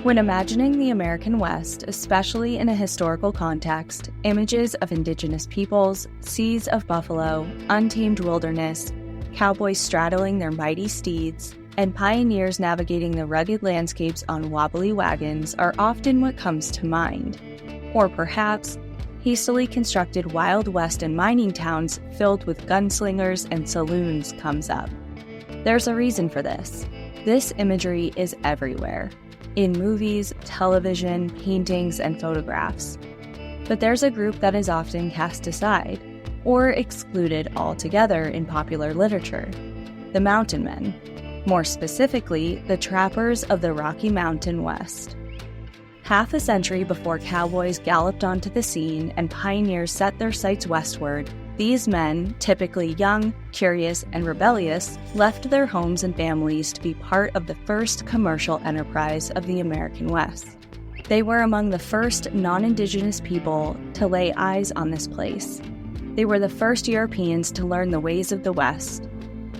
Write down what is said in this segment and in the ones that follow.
When imagining the American West, especially in a historical context, images of indigenous peoples, seas of buffalo, untamed wilderness, cowboys straddling their mighty steeds, and pioneers navigating the rugged landscapes on wobbly wagons are often what comes to mind. Or perhaps, hastily constructed Wild West and mining towns filled with gunslingers and saloons comes up. There's a reason for this. This imagery is everywhere. In movies, television, paintings, and photographs. But there's a group that is often cast aside, or excluded altogether in popular literature: the mountain men. More specifically, the trappers of the Rocky Mountain West. Half a century before cowboys galloped onto the scene and pioneers set their sights westward, these men, typically young, curious, and rebellious, left their homes and families to be part of the first commercial enterprise of the American West. They were among the first non-Indigenous people to lay eyes on this place. They were the first Europeans to learn the ways of the West.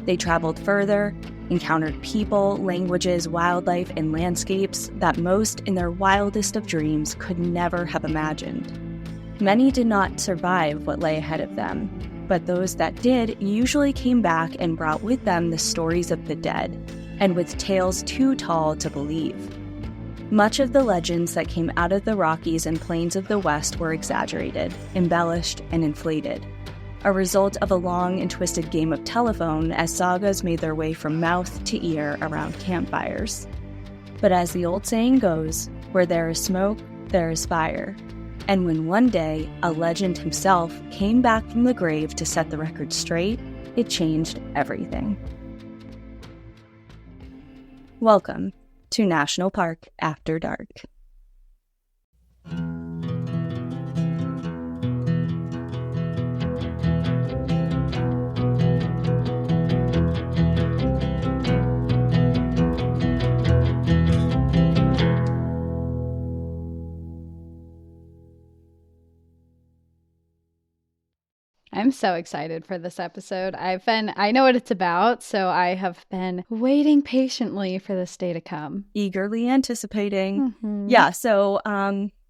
They traveled further, encountered people, languages, wildlife, and landscapes that most in their wildest of dreams could never have imagined. Many did not survive what lay ahead of them, but those that did usually came back and brought with them the stories of the dead, and with tales too tall to believe. Much of the legends that came out of the Rockies and plains of the West were exaggerated, embellished, and inflated, a result of a long and twisted game of telephone as sagas made their way from mouth to ear around campfires. But as the old saying goes, where there is smoke, there is fire. And when one day a legend himself came back from the grave to set the record straight, it changed everything. Welcome to National Park After Dark. I'm so excited for this episode. I know what it's about, so I have been waiting patiently for this day to come. Eagerly anticipating. Mm-hmm. Yeah, so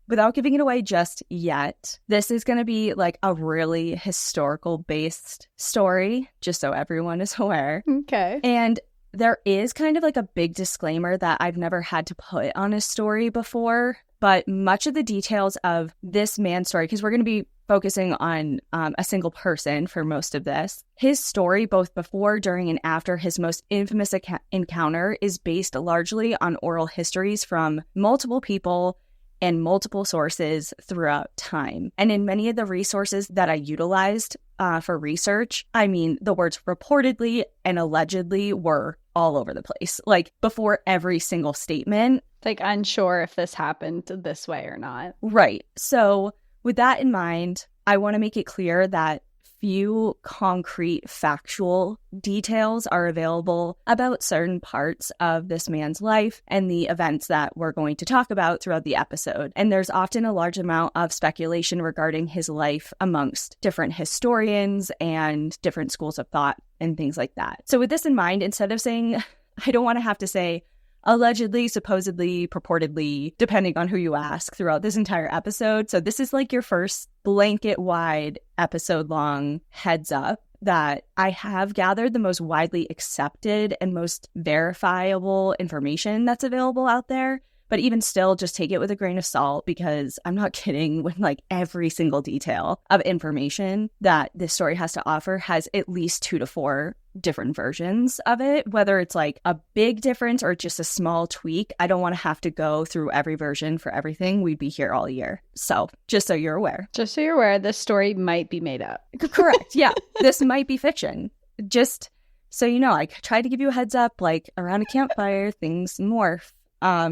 without giving it away just yet, this is going to be like a really historical-based story, just so everyone is aware. Okay. And there is kind of like a big disclaimer that I've never had to put on a story before, but much of the details of this man's story, because we're going to be focusing on a single person for most of this. His story, both before, during, and after his most infamous encounter, is based largely on oral histories from multiple people and multiple sources throughout time. And in many of the resources that I utilized for research, I mean, the words reportedly and allegedly were all over the place. Like, before every single statement. Like, unsure if this happened this way or not. Right. So with that in mind, I want to make it clear that few concrete factual details are available about certain parts of this man's life and the events that we're going to talk about throughout the episode. And there's often a large amount of speculation regarding his life amongst different historians and different schools of thought and things like that. So with this in mind, instead of saying, I don't want to have to say allegedly, supposedly, purportedly, depending on who you ask throughout this entire episode. So this is like your first blanket-wide episode-long heads up that I have gathered the most widely accepted and most verifiable information that's available out there. But even still, just take it with a grain of salt, because I'm not kidding when like every single detail of information that this story has to offer has at least 2 to 4 different versions of it, whether it's like a big difference or just a small tweak. I don't want to have to go through every version for everything. We'd be here all year. So just so you're aware. Just so you're aware, this story might be made up. Correct. Yeah. This might be fiction. Just so you know, I tried to give you a heads up, like around a campfire, things morph.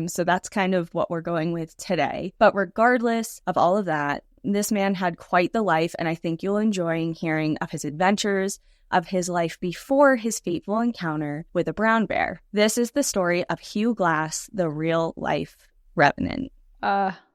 So that's kind of what we're going with today. But regardless of all of that, this man had quite the life, and I think you'll enjoy hearing of his adventures, of his life before his fateful encounter with a brown bear. This is the story of Hugh Glass, the real-life Revenant.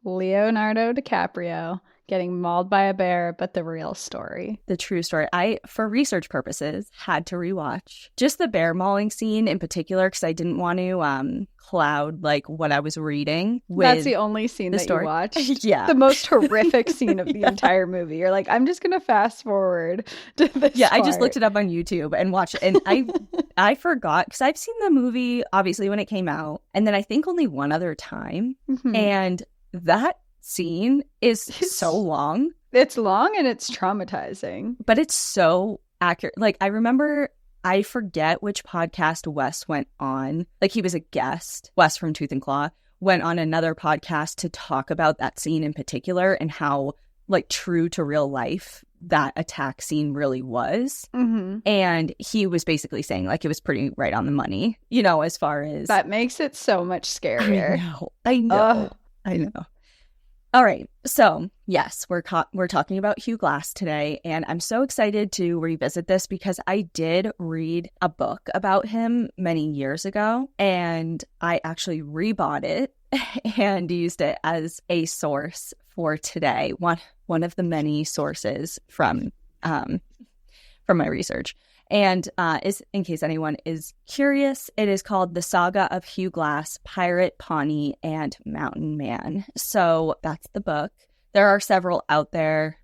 Leonardo DiCaprio. getting mauled by a bear, but the real story. The true story. I, for research purposes, had to rewatch just the bear mauling scene in particular because I didn't want to cloud like what I was reading with That's the only scene that story. You watched? Yeah. The most horrific scene of the entire movie. You're like, I'm just going to fast forward to this Yeah, part. I just looked it up on YouTube and watched it. And I forgot because I've seen the movie, obviously, when it came out. And then I think only one other time. Mhm. And that scene is so long. It's long and it's traumatizing. But it's so accurate. Like, I remember, I forget which podcast Wes went on. Like, he was a guest, Wes from Tooth and Claw, went on another podcast to talk about that scene in particular and how, like, true to real life that attack scene really was. Mm-hmm. And he was basically saying, like, it was pretty right on the money, you know, as far as... That makes it so much scarier. I know. All right. So, yes, we're talking about Hugh Glass today, and I'm so excited to revisit this because I did read a book about him many years ago, and I actually rebought it and used it as a source for today. One of the many sources from my research. And is in case anyone is curious, it is called The Saga of Hugh Glass, Pirate, Pawnee, and Mountain Man. So that's the book. There are several out there,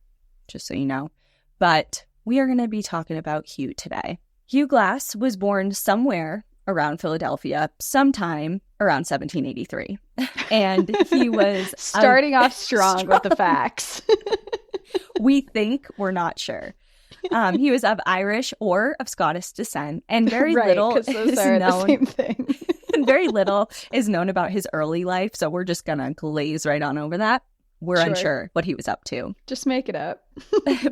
just so you know. But we are going to be talking about Hugh today. Hugh Glass was born somewhere around Philadelphia, sometime around 1783. And he was... Starting off strong with the facts. We think, we're not sure. He was of Irish or of Scottish descent, and very little is known. The same thing. Very little is known about his early life, so we're just gonna glaze right on over that. We're unsure what he was up to. Just make it up.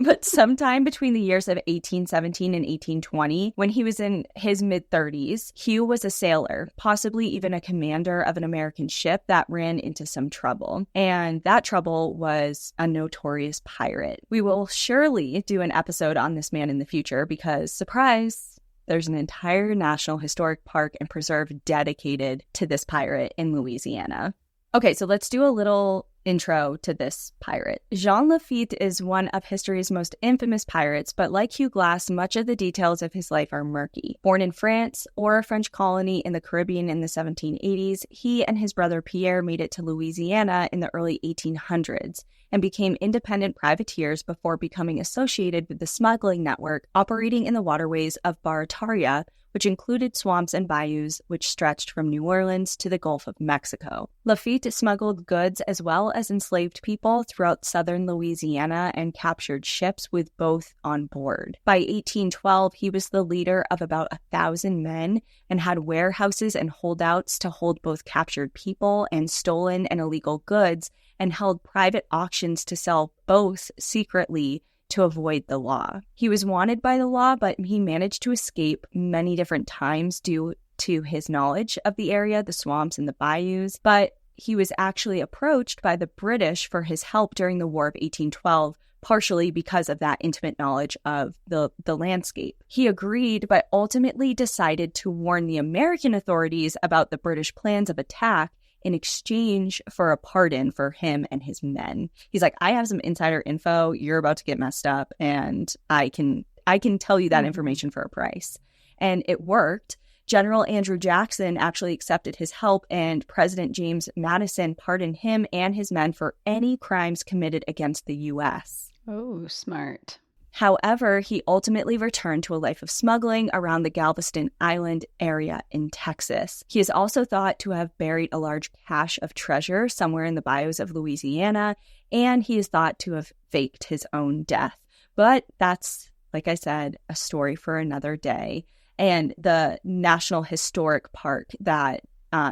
But sometime between the years of 1817 and 1820, when he was in his mid-30s, Hugh was a sailor, possibly even a commander of an American ship that ran into some trouble. And that trouble was a notorious pirate. We will surely do an episode on this man in the future because, surprise, there's an entire National Historic Park and Preserve dedicated to this pirate in Louisiana. Okay, so let's do a little intro to this pirate. Jean Lafitte is one of history's most infamous pirates, but like Hugh Glass, much of the details of his life are murky. Born in France or a French colony in the Caribbean in the 1780s, he and his brother Pierre made it to Louisiana in the early 1800s and became independent privateers before becoming associated with the smuggling network operating in the waterways of Barataria, which included swamps and bayous which stretched from New Orleans to the Gulf of Mexico. Lafitte smuggled goods as well as enslaved people throughout southern Louisiana and captured ships with both on board. By 1812, he was the leader of about 1,000 men and had warehouses and holdouts to hold both captured people and stolen and illegal goods, and held private auctions to sell both secretly to avoid the law. He was wanted by the law, but he managed to escape many different times due to his knowledge of the area, the swamps and the bayous. But he was actually approached by the British for his help during the War of 1812, partially because of that intimate knowledge of the landscape. He agreed, but ultimately decided to warn the American authorities about the British plans of attack in exchange for a pardon for him and his men. He's like, I have some insider info, you're about to get messed up, and I can tell you that information for a price. And it worked. General Andrew Jackson actually accepted his help, and President James Madison pardoned him and his men for any crimes committed against the U.S. Oh, smart. However, he ultimately returned to a life of smuggling around the Galveston Island area in Texas. He is also thought to have buried a large cache of treasure somewhere in the bayous of Louisiana, and he is thought to have faked his own death. But that's, like I said, a story for another day. And the National Historic Park that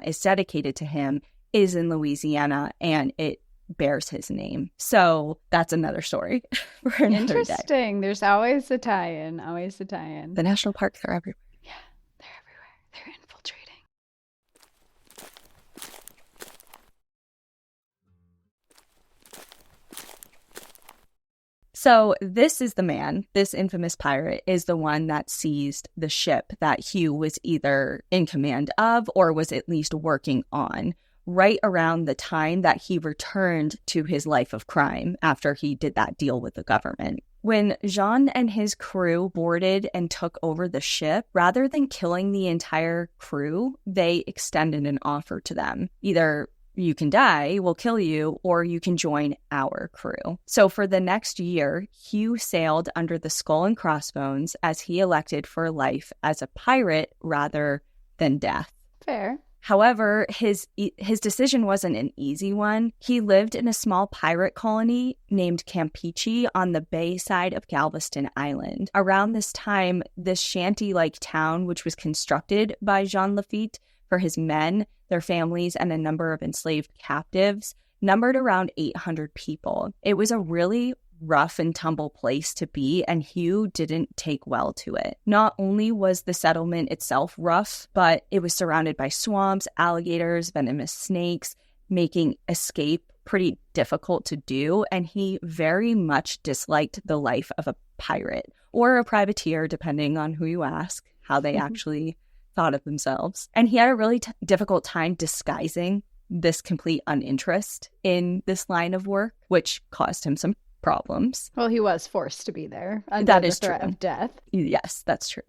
is dedicated to him is in Louisiana, and it bears his name. So that's another story for another Interesting. day. There's always a tie-in. Always a tie-in. The national parks are everywhere. Yeah, they're everywhere. They're infiltrating. So this is the man, this infamous pirate, is the one that seized the ship that Hugh was either in command of or was at least working on right around the time that he returned to his life of crime after he did that deal with the government. When Jean and his crew boarded and took over the ship, rather than killing the entire crew, they extended an offer to them. Either you can die, we'll kill you, or you can join our crew. So for the next year, Hugh sailed under the skull and crossbones as he elected for life as a pirate rather than death. Fair. However, his decision wasn't an easy one. He lived in a small pirate colony named Campeche on the bay side of Galveston Island. Around this time, this shanty-like town, which was constructed by Jean Lafitte for his men, their families, and a number of enslaved captives, numbered around 800 people. It was a really rough and tumble place to be, and Hugh didn't take well to it. Not only was the settlement itself rough, but it was surrounded by swamps, alligators, venomous snakes, making escape pretty difficult to do, and he very much disliked the life of a pirate or a privateer, depending on who you ask, how they actually thought of themselves. And he had a really difficult time disguising this complete uninterest in this line of work, which caused him some problems. Well, he was forced to be there under that the is threat true. of death. Yes, that's true.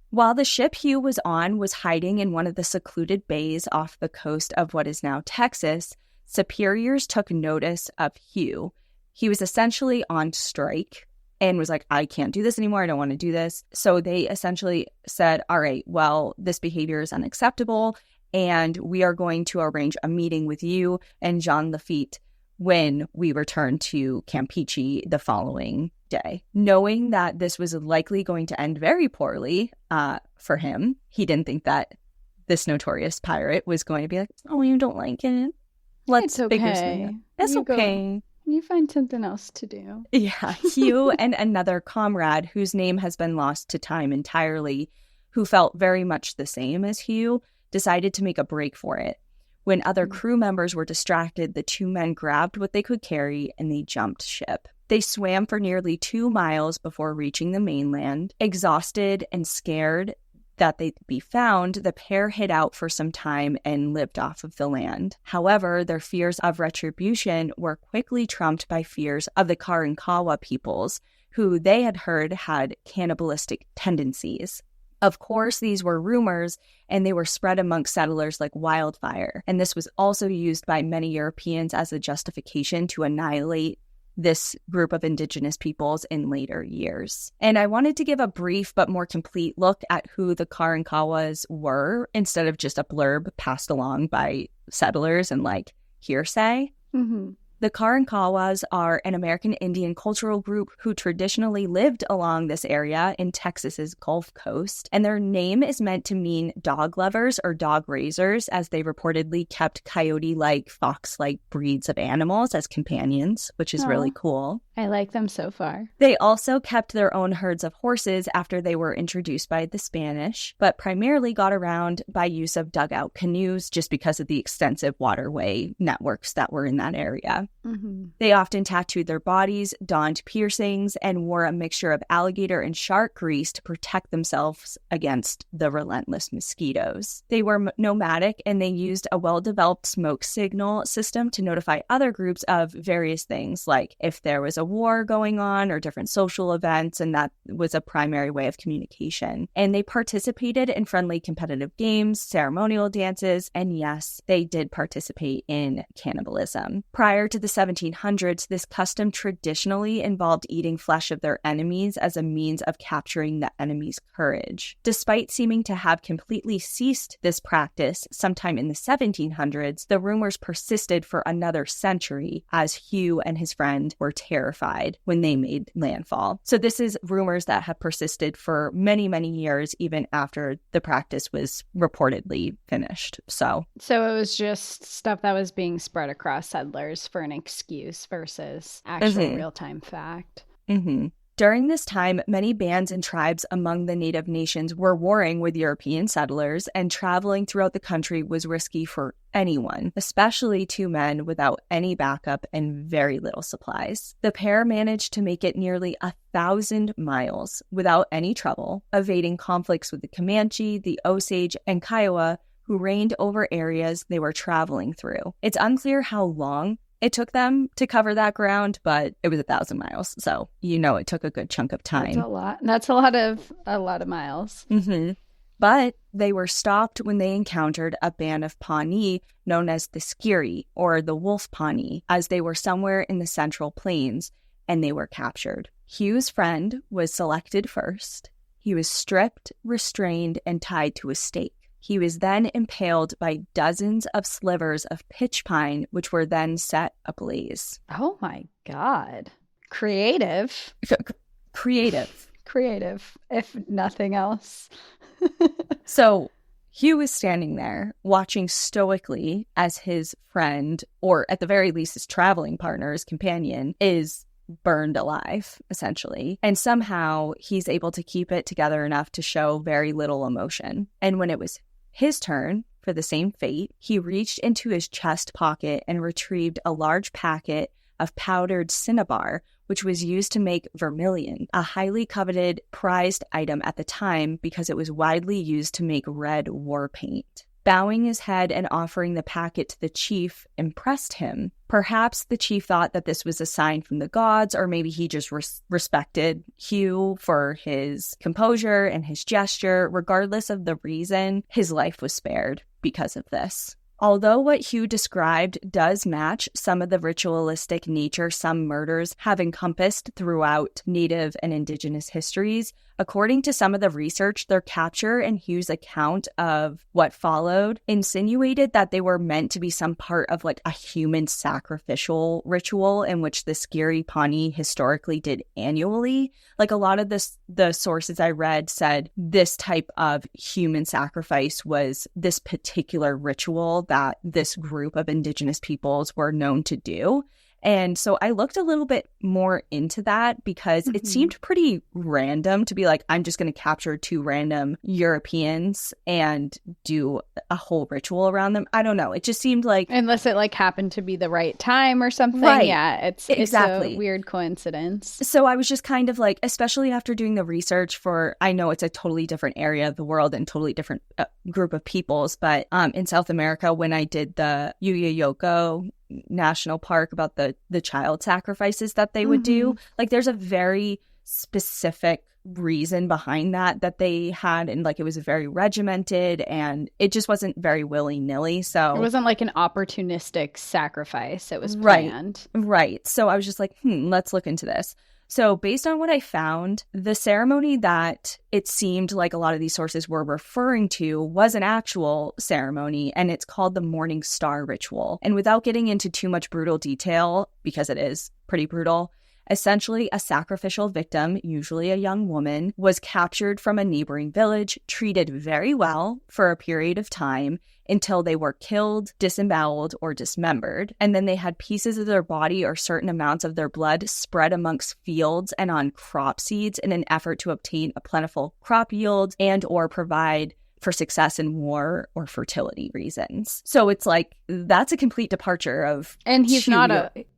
While the ship Hugh was on was hiding in one of the secluded bays off the coast of what is now Texas, superiors took notice of Hugh. He was essentially on strike and was like, I can't do this anymore. I don't want to do this. So they essentially said, all right, well, this behavior is unacceptable, and we are going to arrange a meeting with you and Jean Lafitte when we return to Campeche the following day. Knowing that this was likely going to end very poorly for him, he didn't think that this notorious pirate was going to be like, oh, you don't like it? Let's figure something out. It's okay. You find something else to do. Yeah, Hugh and another comrade whose name has been lost to time entirely, who felt very much the same as Hugh, decided to make a break for it. When other crew members were distracted, the two men grabbed what they could carry and they jumped ship. They swam for nearly 2 miles before reaching the mainland. Exhausted and scared that they'd be found, the pair hid out for some time and lived off of the land. However, their fears of retribution were quickly trumped by fears of the Karankawa peoples, who they had heard had cannibalistic tendencies. Of course, these were rumors, and they were spread amongst settlers like wildfire. And this was also used by many Europeans as a justification to annihilate this group of indigenous peoples in later years. And I wanted to give a brief but more complete look at who the Karankawas were, instead of just a blurb passed along by settlers and like hearsay. Mm-hmm. The Karankawas are an American Indian cultural group who traditionally lived along this area in Texas's Gulf Coast, and their name is meant to mean dog lovers or dog raisers, as they reportedly kept coyote-like, fox-like breeds of animals as companions, which is really cool. I like them so far. They also kept their own herds of horses after they were introduced by the Spanish, but primarily got around by use of dugout canoes just because of the extensive waterway networks that were in that area. Mm-hmm. They often tattooed their bodies, donned piercings, and wore a mixture of alligator and shark grease to protect themselves against the relentless mosquitoes. They were nomadic, and they used a well-developed smoke signal system to notify other groups of various things, like if there was a war going on or different social events, and that was a primary way of communication. And they participated in friendly competitive games, ceremonial dances, and yes, they did participate in cannibalism. Prior to the 1700s, this custom traditionally involved eating flesh of their enemies as a means of capturing the enemy's courage. Despite seeming to have completely ceased this practice sometime in the 1700s, the rumors persisted for another century as Hugh and his friend were terrified when they made landfall. So this is rumors that have persisted for many, many years, even after the practice was reportedly finished. So it was just stuff that was being spread across settlers for an excuse versus actual real-time fact. Mm-hmm. During this time, many bands and tribes among the native nations were warring with European settlers, and traveling throughout the country was risky for anyone, especially two men without any backup and very little supplies. The pair managed to make it nearly 1,000 miles without any trouble, evading conflicts with the Comanche, the Osage, and Kiowa, who reigned over areas they were traveling through. It's unclear how long it took them to cover that ground, but it was 1,000 miles. So, it took a good chunk of time. That's a lot. That's a lot of miles. Mm-hmm. But they were stopped when they encountered a band of Pawnee known as the Skiri, or the Wolf Pawnee, as they were somewhere in the Central Plains, and they were captured. Hugh's friend was selected first. He was stripped, restrained, and tied to a stake. He was then impaled by dozens of slivers of pitch pine, which were then set ablaze. Oh my God. Creative. Creative, if nothing else. So Hugh is standing there watching stoically as his friend, or at the very least his traveling partner, his companion, is burned alive, essentially. And somehow he's able to keep it together enough to show very little emotion. And when it was his turn for the same fate, he reached into his chest pocket and retrieved a large packet of powdered cinnabar, which was used to make vermilion, a highly coveted, prized item at the time because it was widely used to make red war paint. Bowing his head and offering the packet to the chief impressed him. Perhaps the chief thought that this was a sign from the gods, or maybe he just respected Hugh for his composure and his gesture. Regardless of the reason, his life was spared because of this. Although what Hugh described does match some of the ritualistic nature some murders have encompassed throughout Native and Indigenous histories, according to some of the research, their capture and Hugh's account of what followed insinuated that they were meant to be some part of like a human sacrificial ritual in which the Skiri Pawnee historically did annually. Like a lot of the sources I read said this type of human sacrifice was this particular ritual that this group of Indigenous peoples were known to do. And so I looked a little bit more into that because it seemed pretty random to be like, I'm just going to capture 2 random Europeans and do a whole ritual around them. I don't know. It just seemed like... Unless it like happened to be the right time or something. Right. Yeah, it's a weird coincidence. So I was just kind of like, especially after doing the research for, I know it's a totally different area of the world and totally different group of peoples, but in South America, when I did the Yuyayoko National Park about the child sacrifices that they would do, like there's a very specific reason behind that they had, and like it was very regimented and it just wasn't very willy-nilly. So it wasn't like an opportunistic sacrifice, it was planned. Right. So I was just like, let's look into this. So based on what I found, the ceremony that it seemed like a lot of these sources were referring to was an actual ceremony, and it's called the Morning Star Ritual. And without getting into too much brutal detail, because it is pretty brutal, essentially a sacrificial victim, usually a young woman, was captured from a neighboring village, treated very well for a period of time, until they were killed, disemboweled, or dismembered. And then they had pieces of their body or certain amounts of their blood spread amongst fields and on crop seeds in an effort to obtain a plentiful crop yield and or provide for success in war or fertility reasons. So it's like, that's a complete departure of... And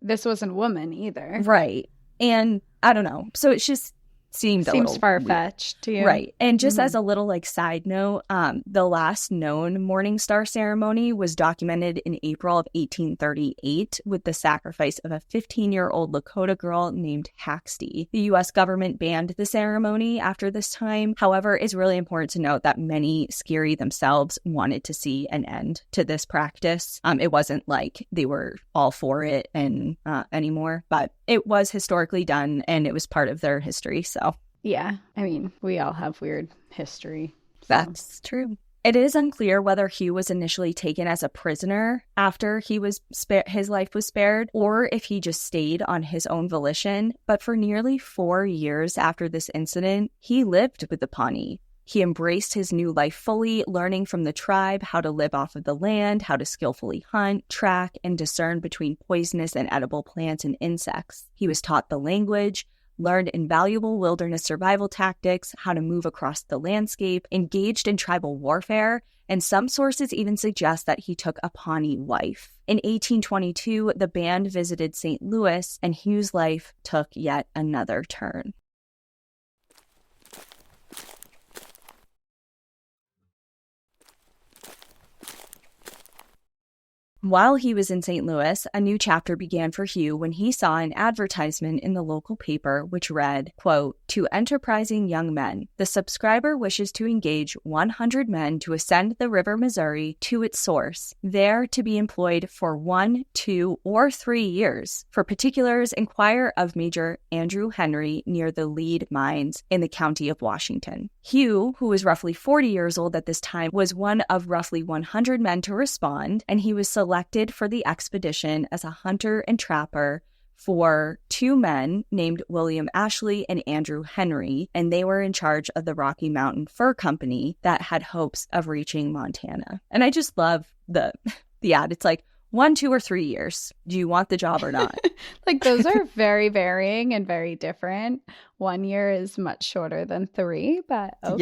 this wasn't a woman either. Right. And I don't know. So it's just... Seems far-fetched to you. Right. And just as a little like side note, the last known Morning Star ceremony was documented in April of 1838 with the sacrifice of a 15-year-old Lakota girl named Haxty. The U.S. government banned the ceremony after this time. However, it's really important to note that many Skiri themselves wanted to see an end to this practice. It wasn't like they were all for it and anymore, but it was historically done and it was part of their history. So yeah, I mean, we all have weird history. So. That's true. It is unclear whether Hugh was initially taken as a prisoner after his life was spared, or if he just stayed on his own volition. But for nearly 4 years after this incident, he lived with the Pawnee. He embraced his new life fully, learning from the tribe how to live off of the land, how to skillfully hunt, track, and discern between poisonous and edible plants and insects. He was taught the language, learned invaluable wilderness survival tactics, how to move across the landscape, engaged in tribal warfare, and some sources even suggest that he took a Pawnee wife. In 1822, the band visited St. Louis, and Hugh's life took yet another turn. While he was in St. Louis, a new chapter began for Hugh when he saw an advertisement in the local paper which read, quote, "To enterprising young men, the subscriber wishes to engage 100 men to ascend the river Missouri to its source, there to be employed for 1, 2, or 3 years. For particulars, inquire of Major Andrew Henry near the Lead Mines in the county of Washington." Hugh, who was roughly 40 years old at this time, was one of roughly 100 men to respond, and he was selected for the expedition as a hunter and trapper for 2 men named William Ashley and Andrew Henry, and they were in charge of the Rocky Mountain Fur Company that had hopes of reaching Montana. And I just love the ad. It's like, 1, 2, or 3 years. Do you want the job or not? Like, those are very varying and very different. 1 year is much shorter than 3, but okay.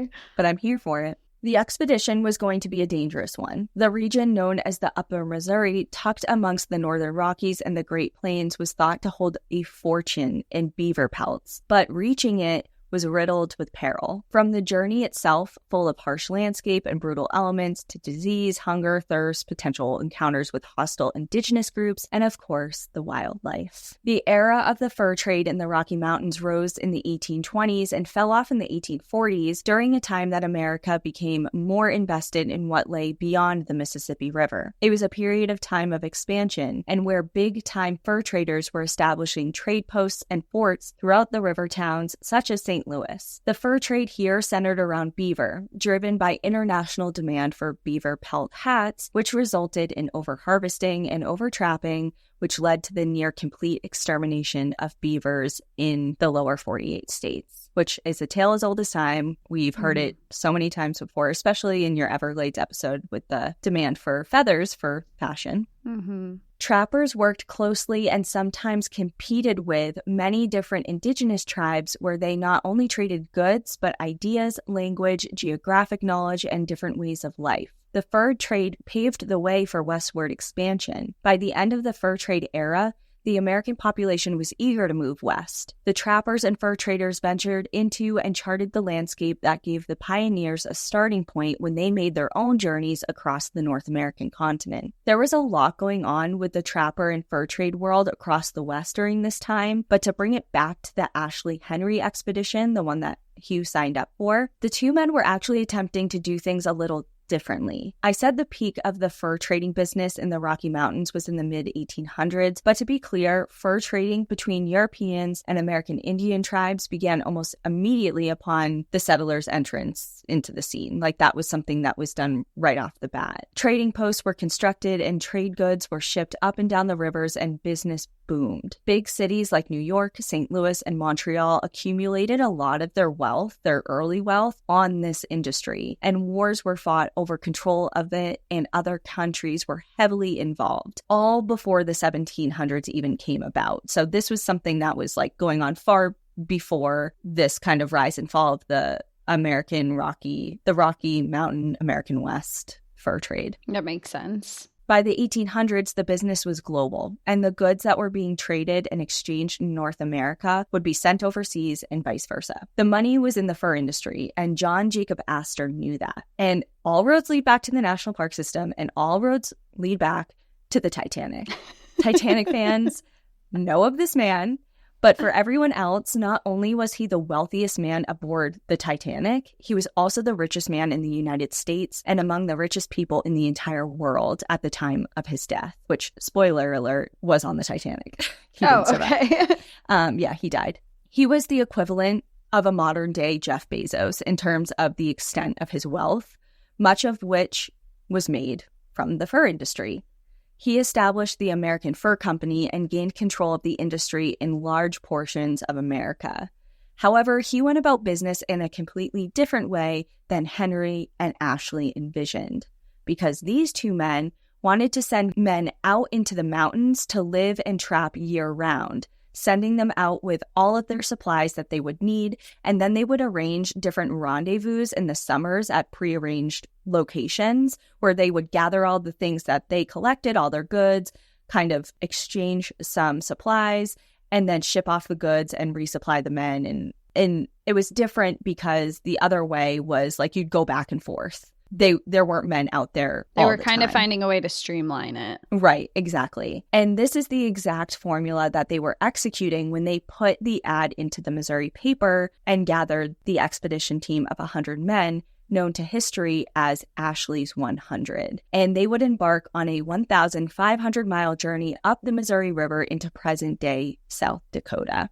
Yeah, but I'm here for it. The expedition was going to be a dangerous one. The region known as the Upper Missouri, tucked amongst the Northern Rockies and the Great Plains, was thought to hold a fortune in beaver pelts, but reaching it was riddled with peril. From the journey itself, full of harsh landscape and brutal elements, to disease, hunger, thirst, potential encounters with hostile indigenous groups, and of course, the wildlife. The era of the fur trade in the Rocky Mountains rose in the 1820s and fell off in the 1840s during a time that America became more invested in what lay beyond the Mississippi River. It was a period of time of expansion and where big-time fur traders were establishing trade posts and forts throughout the river towns such as St. Louis. The fur trade here centered around beaver, driven by international demand for beaver pelt hats, which resulted in overharvesting and overtrapping, which led to the near complete extermination of beavers in the lower 48 states, which is a tale as old as time. We've heard it so many times before, especially in your Everglades episode with the demand for feathers for fashion. Mm-hmm. Trappers worked closely and sometimes competed with many different indigenous tribes where they not only traded goods, but ideas, language, geographic knowledge, and different ways of life. The fur trade paved the way for westward expansion. By the end of the fur trade era, the American population was eager to move west. The trappers and fur traders ventured into and charted the landscape that gave the pioneers a starting point when they made their own journeys across the North American continent. There was a lot going on with the trapper and fur trade world across the West during this time, but to bring it back to the Ashley Henry expedition, the one that Hugh signed up for, the 2 men were actually attempting to do things a little differently. I said the peak of the fur trading business in the Rocky Mountains was in the mid-1800s, but to be clear, fur trading between Europeans and American Indian tribes began almost immediately upon the settlers' entrance into the scene. Like, that was something that was done right off the bat. Trading posts were constructed and trade goods were shipped up and down the rivers, and business boomed. Big cities like New York, St. Louis, and Montreal accumulated a lot of their wealth, their early wealth, on this industry, and wars were fought over control of it, and other countries were heavily involved, all before the 1700s even came about. So this was something that was like going on far before this kind of rise and fall of the Rocky Mountain American West fur trade. That makes sense. By the 1800s, the business was global, and the goods that were being traded and exchanged in North America would be sent overseas and vice versa. The money was in the fur industry, and John Jacob Astor knew that. And all roads lead back to the National Park System, and all roads lead back to the Titanic. Titanic fans know of this man. But for everyone else, not only was he the wealthiest man aboard the Titanic, he was also the richest man in the United States and among the richest people in the entire world at the time of his death, which, spoiler alert, was on the Titanic. He didn't survive. Okay. He died. He was the equivalent of a modern-day Jeff Bezos in terms of the extent of his wealth, much of which was made from the fur industry. He established the American Fur Company and gained control of the industry in large portions of America. However, he went about business in a completely different way than Henry and Ashley envisioned, because these 2 men wanted to send men out into the mountains to live and trap year-round, sending them out with all of their supplies that they would need, and then they would arrange different rendezvous in the summers at prearranged locations where they would gather all the things that they collected, all their goods, kind of exchange some supplies, and then ship off the goods and resupply the men. And it was different because the other way was like you'd go back and forth. there weren't men out there They all were the kind of time. finding a way to streamline it. Right, exactly. And this is the exact formula that they were executing when they put the ad into the Missouri paper and gathered the expedition team of 100 men known to history as Ashley's 100. And they would embark on a 1,500-mile journey up the Missouri River into present-day South Dakota.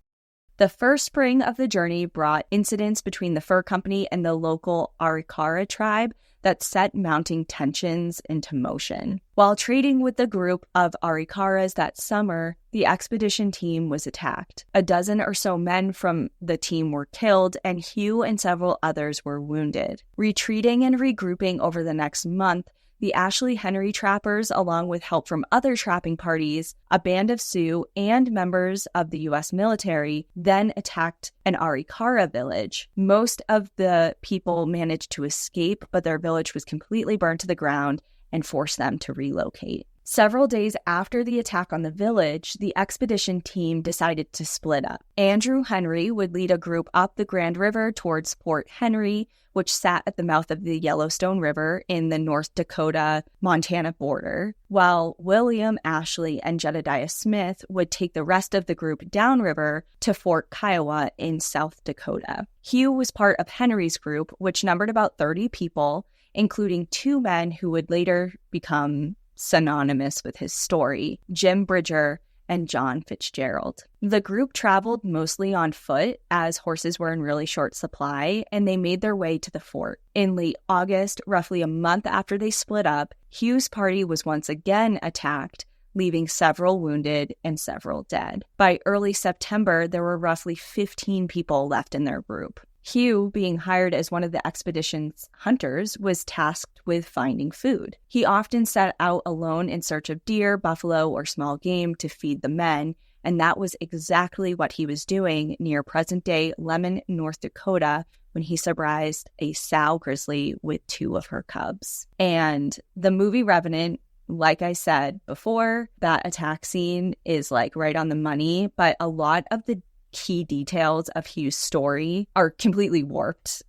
The first spring of the journey brought incidents between the fur company and the local Arikara tribe that set mounting tensions into motion. While trading with the group of Arikaras that summer, the expedition team was attacked. A dozen or so men from the team were killed, and Hugh and several others were wounded. Retreating and regrouping over the next month, the Ashley Henry trappers, along with help from other trapping parties, a band of Sioux, and members of the U.S. military, then attacked an Arikara village. Most of the people managed to escape, but their village was completely burned to the ground and forced them to relocate. Several days after the attack on the village, the expedition team decided to split up. Andrew Henry would lead a group up the Grand River towards Fort Henry, which sat at the mouth of the Yellowstone River in the North Dakota-Montana border, while William Ashley and Jedediah Smith would take the rest of the group downriver to Fort Kiowa in South Dakota. Hugh was part of Henry's group, which numbered about 30 people, including 2 men who would later become synonymous with his story, Jim Bridger and John Fitzgerald. The group traveled mostly on foot as horses were in really short supply, and they made their way to the fort. In late August, roughly a month after they split up, Hugh's party was once again attacked, leaving several wounded and several dead. By early September, there were roughly 15 people left in their group. Hugh, being hired as one of the expedition's hunters, was tasked with finding food. He often set out alone in search of deer, buffalo, or small game to feed the men, and that was exactly what he was doing near present-day Lemon, North Dakota, when he surprised a sow grizzly with 2 of her cubs. And the movie Revenant, like I said before, that attack scene is like right on the money, but a lot of the key details of Hugh's story are completely warped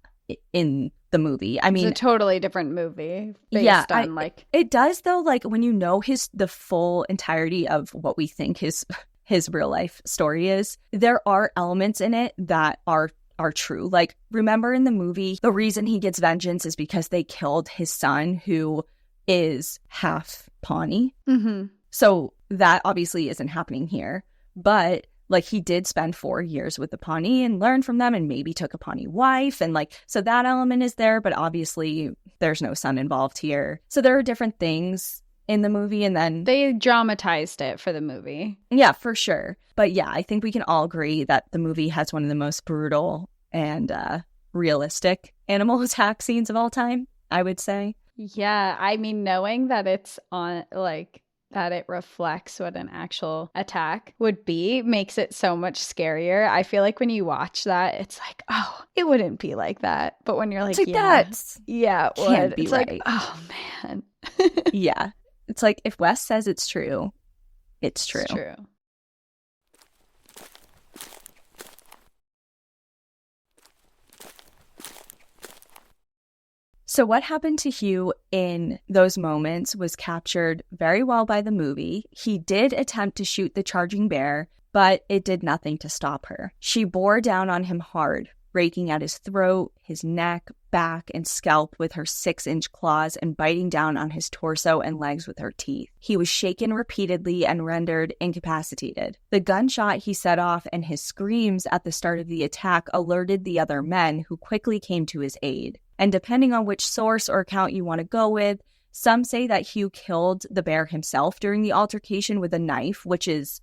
in the movie. I mean, it's a totally different movie based on it does though. Like when you know the full entirety of what we think his real life story is, there are elements in it that are true. Like, remember in the movie, the reason he gets vengeance is because they killed his son, who is half Pawnee. Mm-hmm. So that obviously isn't happening here, but like, he did spend 4 years with the Pawnee and learned from them and maybe took a Pawnee wife. And like, so that element is there, but obviously there's no son involved here. So there are different things in the movie. And then they dramatized it for the movie. Yeah, for sure. But yeah, I think we can all agree that the movie has one of the most brutal and realistic animal attack scenes of all time, I would say. Yeah. I mean, knowing that it's on that it reflects what an actual attack would be makes it so much scarier. I feel like when you watch that, it's like, oh, it wouldn't be like that. But when you're like, yeah, it would. It's right. Like, oh man. Yeah. It's like, if Wes says it's true, it's true. It's true. So what happened to Hugh in those moments was captured very well by the movie. He did attempt to shoot the charging bear, but it did nothing to stop her. She bore down on him hard, raking at his throat, his neck, back, and scalp with her 6-inch claws and biting down on his torso and legs with her teeth. He was shaken repeatedly and rendered incapacitated. The gunshot he set off and his screams at the start of the attack alerted the other men, who quickly came to his aid. And depending on which source or account you want to go with, some say that Hugh killed the bear himself during the altercation with a knife, which is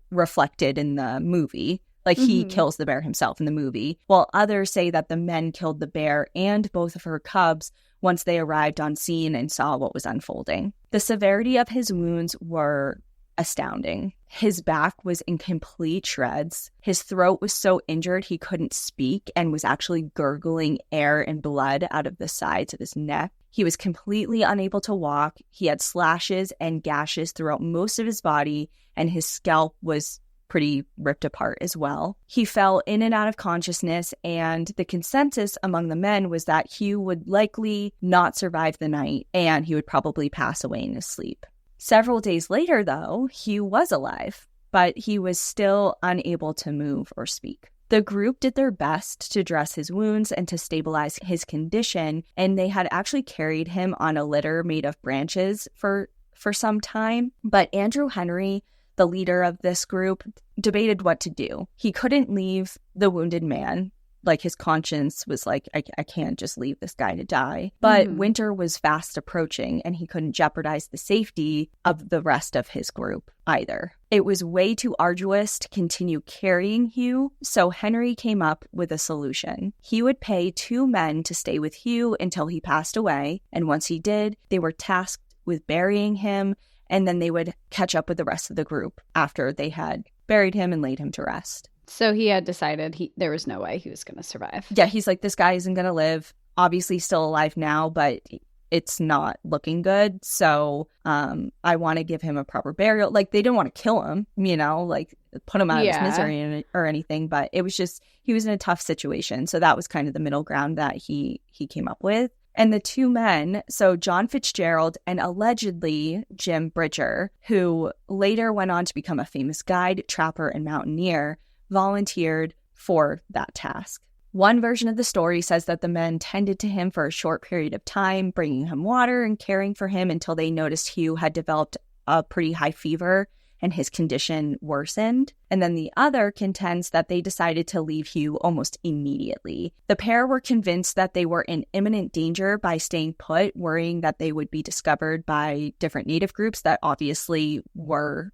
reflected in the movie. Like, he kills the bear himself in the movie, while others say that the men killed the bear and both of her cubs once they arrived on scene and saw what was unfolding. The severity of his wounds were astounding. His back was in complete shreds. His throat was so injured he couldn't speak and was actually gurgling air and blood out of the sides of his neck. He was completely unable to walk. He had slashes and gashes throughout most of his body, and his scalp was pretty ripped apart as well. He fell in and out of consciousness, and the consensus among the men was that Hugh would likely not survive the night, and he would probably pass away in his sleep. Several days later, though, Hugh was alive, but he was still unable to move or speak. The group did their best to dress his wounds and to stabilize his condition, and they had actually carried him on a litter made of branches for some time. But Andrew Henry, the leader of this group, debated what to do. He couldn't leave the wounded man. Like, his conscience was like, I can't just leave this guy to die. But winter was fast approaching, and he couldn't jeopardize the safety of the rest of his group either. It was way too arduous to continue carrying Hugh, so Henry came up with a solution. He would pay 2 men to stay with Hugh until he passed away, and once he did, they were tasked with burying him, and then they would catch up with the rest of the group after they had buried him and laid him to rest. So he had decided there was no way he was going to survive. Yeah, he's like, this guy isn't going to live. Obviously still alive now, but it's not looking good. So I want to give him a proper burial. Like, they didn't want to kill him, like put him out of his misery or anything. But it was just, he was in a tough situation. So that was kind of the middle ground that he came up with. And the 2 men, so John Fitzgerald and allegedly Jim Bridger, who later went on to become a famous guide, trapper, and mountaineer, volunteered for that task. One version of the story says that the men tended to him for a short period of time, bringing him water and caring for him until they noticed Hugh had developed a pretty high fever and his condition worsened. And then the other contends that they decided to leave Hugh almost immediately. The pair were convinced that they were in imminent danger by staying put, worrying that they would be discovered by different native groups that obviously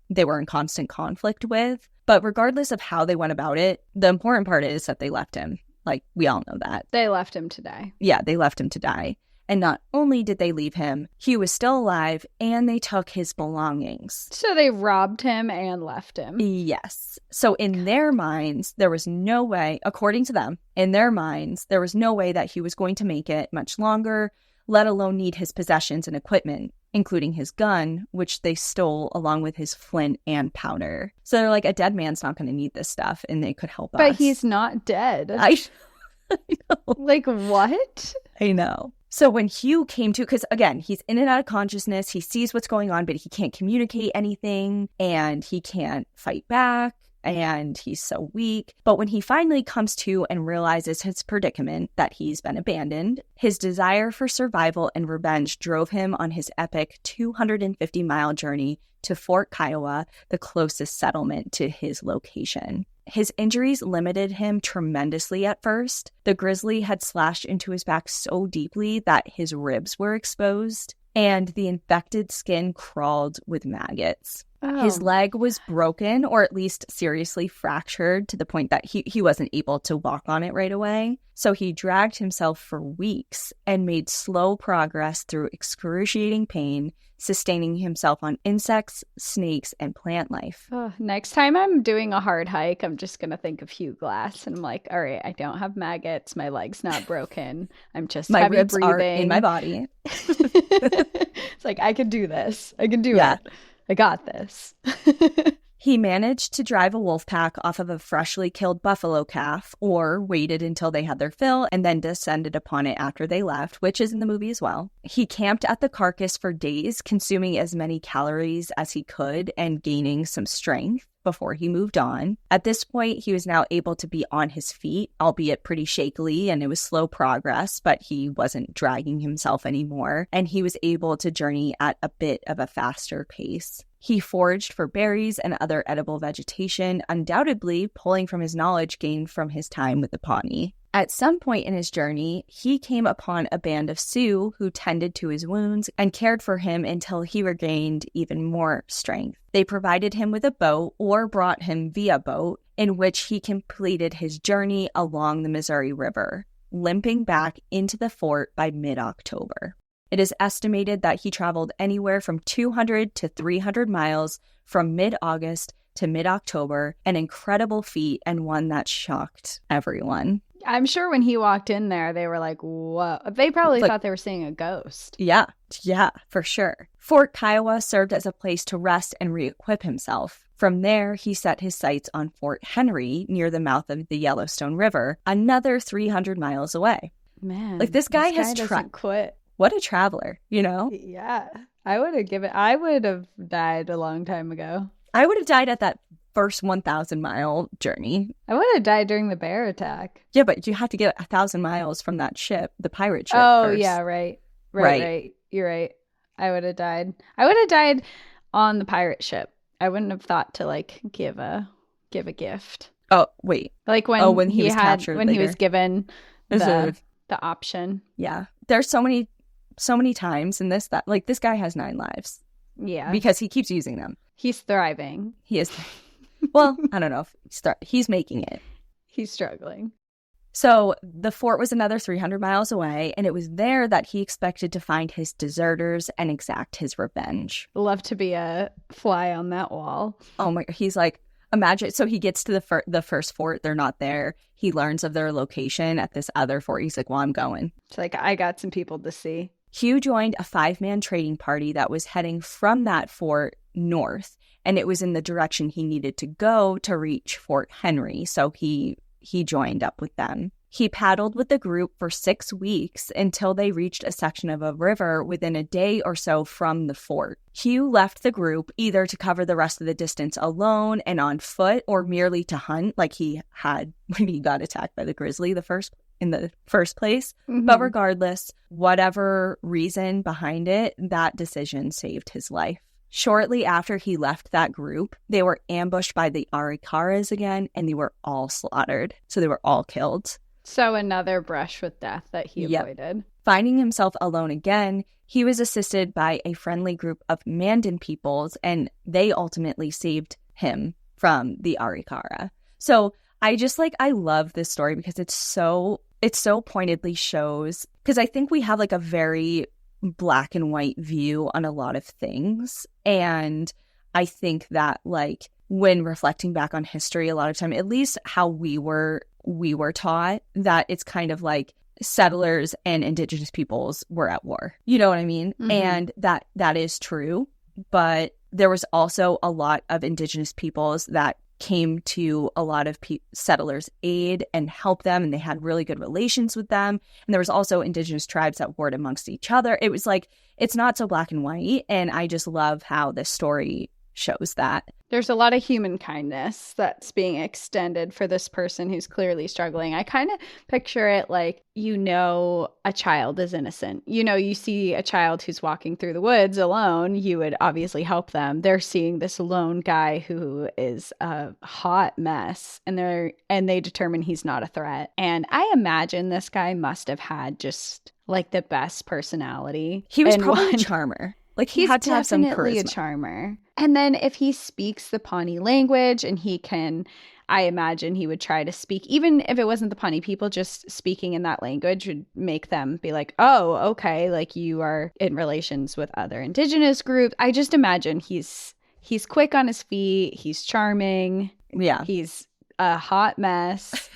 they were in constant conflict with. But regardless of how they went about it, the important part is that they left him. Like, we all know that. They left him to die. Yeah, they left him to die. And not only did they leave him, he was still alive, and they took his belongings. So they robbed him and left him. Yes. So in their minds, there was no way, according to them, in their minds, there was no way that he was going to make it much longer, let alone need his possessions and equipment, including his gun, which they stole along with his flint and powder. So they're like, a dead man's not going to need this stuff, and they could help us. But he's not dead. I know. Like, what? I know. So when Hugh came to, because again, he's in and out of consciousness, he sees what's going on, but he can't communicate anything, and he can't fight back, and he's so weak. But when he finally comes to and realizes his predicament, that he's been abandoned, his desire for survival and revenge drove him on his epic 250-mile journey to Fort Kiowa, the closest settlement to his location. His injuries limited him tremendously at first. The grizzly had slashed into his back so deeply that his ribs were exposed, and the infected skin crawled with maggots. Oh. His leg was broken, or at least seriously fractured, to the point that he wasn't able to walk on it right away. So he dragged himself for weeks and made slow progress through excruciating pain, sustaining himself on insects, snakes, and plant life. Next time I'm doing a hard hike, I'm just going to think of Hugh Glass. And I'm like, all right, I don't have maggots. My leg's not broken. I'm just my heavy ribs breathing. Are in my body. It's like, I can do this. I can do it. I got this. He managed to drive a wolf pack off of a freshly killed buffalo calf, or waited until they had their fill and then descended upon it after they left, which is in the movie as well. He camped at the carcass for days, consuming as many calories as he could and gaining some strength before he moved on. At this point, he was now able to be on his feet, albeit pretty shakily, and it was slow progress, but he wasn't dragging himself anymore, and he was able to journey at a bit of a faster pace. He foraged for berries and other edible vegetation, undoubtedly pulling from his knowledge gained from his time with the Pawnee. At some point in his journey, he came upon a band of Sioux who tended to his wounds and cared for him until he regained even more strength. They provided him with a boat, or brought him via boat, in which he completed his journey along the Missouri River, limping back into the fort by mid-October. It is estimated that he traveled anywhere from 200 to 300 miles from mid-August to mid-October, an incredible feat and one that shocked everyone. I'm sure when he walked in there, they were like, whoa. They probably thought they were seeing a ghost. Yeah, for sure. Fort Kiowa served as a place to rest and re-equip himself. From there, he set his sights on Fort Henry near the mouth of the Yellowstone River, another 300 miles away. Man, Like, this guy has doesn't quit. What a traveler, you know? Yeah. I would have died a long time ago. I would have died at that first 1,000-mile journey. I would have died during the bear attack. Yeah, but you have to get 1,000 miles from that ship, the pirate ship. Oh, first. yeah, right. You're right. I would have died. I would have died on the pirate ship. I wouldn't have thought to like give a gift. Oh, wait. Like when he was captured when later. He was given the option. Yeah. There's so many times in this that like this guy has 9 lives. Yeah. Because he keeps using them. He's thriving. He is. Well, I don't know if he's making it. He's struggling. So the fort was another 300 miles away, and it was there that he expected to find his deserters and exact his revenge. Love to be a fly on that wall. Oh my, he's like, imagine. So he gets to the first fort. They're not there. He learns of their location at this other fort. He's like, well, I'm going. It's like, I got some people to see. Hugh joined a 5-man trading party that was heading from that fort north, and it was in the direction he needed to go to reach Fort Henry. So he joined up with them. He paddled with the group for 6 weeks until they reached a section of a river within a day or so from the fort. Hugh left the group either to cover the rest of the distance alone and on foot, or merely to hunt like he had when he got attacked by the grizzly in the first place. Mm-hmm. But regardless, whatever reason behind it, that decision saved his life. Shortly after he left that group, they were ambushed by the Arikaras again, and they were all slaughtered. So they were all killed. So another brush with death that he avoided. Finding himself alone again, he was assisted by a friendly group of Mandan peoples, and they ultimately saved him from the Arikara. So I love this story because it so pointedly shows, because I think we have like a very black and white view on a lot of things. And I think that like when reflecting back on history, a lot of time, at least how we were taught, that it's kind of like settlers and indigenous peoples were at war. You know what I mean? Mm-hmm. And that is true. But there was also a lot of indigenous peoples that came to a lot of settlers' aid and helped them, and they had really good relations with them. And there was also indigenous tribes that warred amongst each other. It was like, it's not so black and white, and I just love how this story shows that. There's a lot of human kindness that's being extended for this person who's clearly struggling. I kind of picture it like, a child is innocent. You see a child who's walking through the woods alone, you would obviously help them. They're seeing this lone guy who is a hot mess, and they determine he's not a threat. And I imagine this guy must have had just like the best personality. He was probably a charmer. Like, he had to have some charisma. He's definitely a charmer. And then if he speaks the Pawnee language, and I imagine he would try to speak, even if it wasn't the Pawnee people, just speaking in that language would make them be like, oh, okay, like you are in relations with other indigenous groups. I just imagine he's quick on his feet. He's charming. Yeah. He's a hot mess.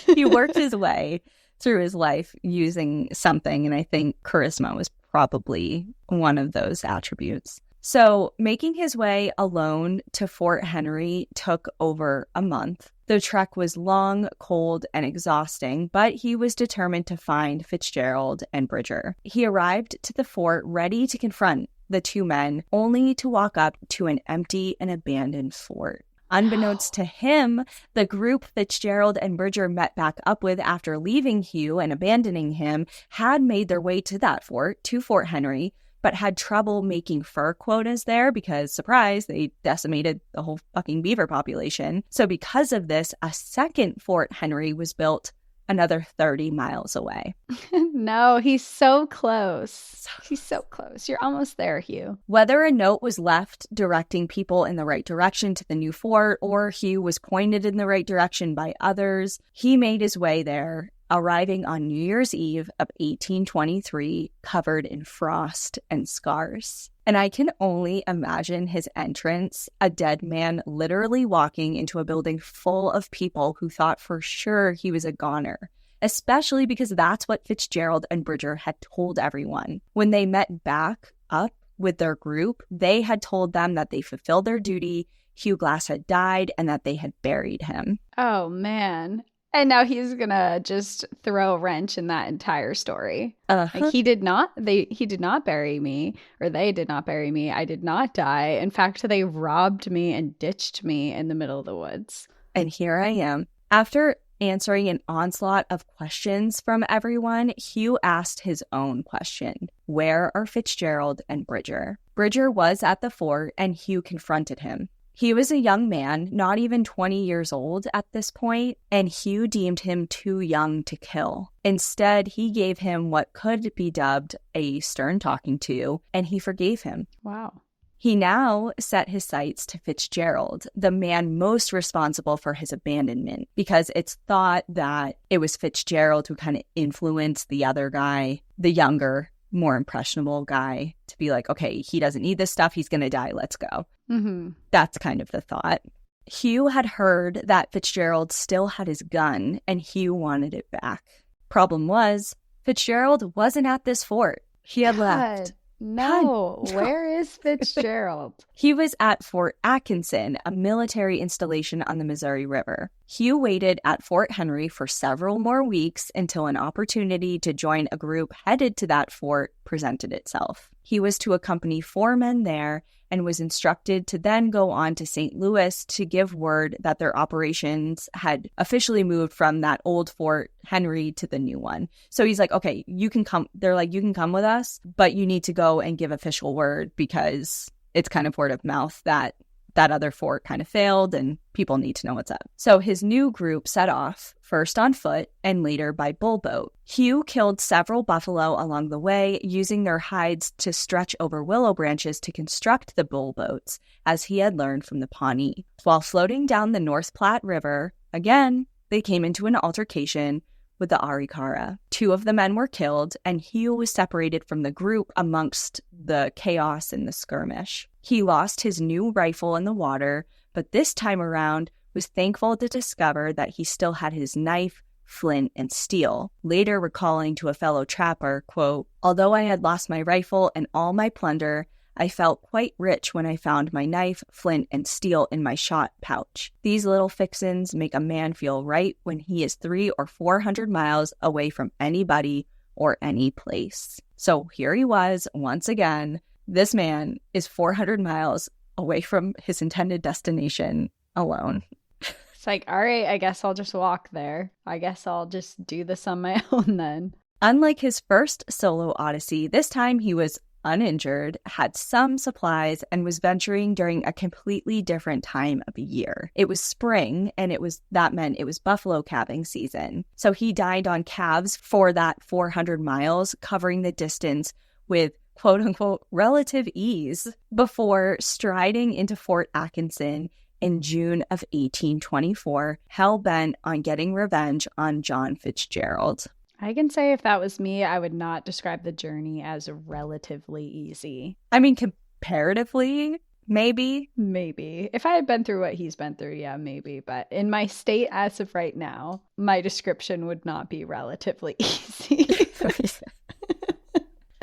He worked his way through his life using something, and I think charisma was probably one of those attributes. So making his way alone to Fort Henry took over a month. The trek was long, cold, and exhausting, but he was determined to find Fitzgerald and Bridger. He arrived to the fort ready to confront the 2 men, only to walk up to an empty and abandoned fort. Unbeknownst to him, the group Fitzgerald and Bridger met back up with after leaving Hugh and abandoning him had made their way to that fort, to Fort Henry, but had trouble making fur quotas there because, surprise, they decimated the whole fucking beaver population. So because of this, a second Fort Henry was built another 30 miles away. No, he's so close. He's so close. You're almost there, Hugh. Whether a note was left directing people in the right direction to the new fort, or Hugh was pointed in the right direction by others, he made his way there, arriving on New Year's Eve of 1823, covered in frost and scars. And I can only imagine his entrance, a dead man literally walking into a building full of people who thought for sure he was a goner, especially because that's what Fitzgerald and Bridger had told everyone. When they met back up with their group, they had told them that they fulfilled their duty, Hugh Glass had died and that they had buried him. Oh, man. And now he's gonna just throw a wrench in that entire story. Like he did not bury me, or they did not bury me. I did not die. In fact, they robbed me and ditched me in the middle of the woods. And here I am. After answering an onslaught of questions from everyone, Hugh asked his own question. Where are Fitzgerald and Bridger? Bridger was at the fort and Hugh confronted him. He was a young man, not even 20 years old at this point, and Hugh deemed him too young to kill. Instead, he gave him what could be dubbed a stern talking to, and he forgave him. Wow. He now set his sights to Fitzgerald, the man most responsible for his abandonment, because it's thought that it was Fitzgerald who kind of influenced the other guy, the younger, more impressionable guy, to be like, okay, he doesn't need this stuff, he's going to die, let's go. Mm-hmm. That's kind of the thought. Hugh had heard that Fitzgerald still had his gun, and Hugh wanted it back. Problem was, Fitzgerald wasn't at this fort. He had left. No, where is Fitzgerald? He was at Fort Atkinson, a military installation on the Missouri River. Hugh waited at Fort Henry for several more weeks until an opportunity to join a group headed to that fort presented itself. He was to accompany 4 men there and was instructed to then go on to St. Louis to give word that their operations had officially moved from that old Fort Henry to the new one. So he's like, okay, you can come. They're like, you can come with us, but you need to go and give official word because it's kind of word of mouth that other fort kind of failed and people need to know what's up. So his new group set off, first on foot and later by bullboat. Hugh killed several buffalo along the way, using their hides to stretch over willow branches to construct the bullboats, as he had learned from the Pawnee. While floating down the North Platte River, again, they came into an altercation with the Arikara. 2 of the men were killed, and Hugh was separated from the group amongst the chaos in the skirmish. He lost his new rifle in the water, but this time around was thankful to discover that he still had his knife, flint, and steel. Later recalling to a fellow trapper, quote, "Although I had lost my rifle and all my plunder, I felt quite rich when I found my knife, flint, and steel in my shot pouch. These little fixins make a man feel right when he is 300 or 400 miles away from anybody or any place." So here he was, once again. This man is 400 miles away from his intended destination alone. It's like, all right, I guess I'll just walk there. I guess I'll just do this on my own then. Unlike his first solo odyssey, this time he was uninjured, had some supplies, and was venturing during a completely different time of year. It was spring, and that meant it was buffalo calving season. So he dined on calves for that 400 miles, covering the distance with quote-unquote relative ease before striding into Fort Atkinson in June of 1824, hell-bent on getting revenge on John Fitzgerald. I can say if that was me, I would not describe the journey as relatively easy. I mean, comparatively, maybe. Maybe. If I had been through what he's been through, yeah, maybe. But in my state as of right now, my description would not be relatively easy.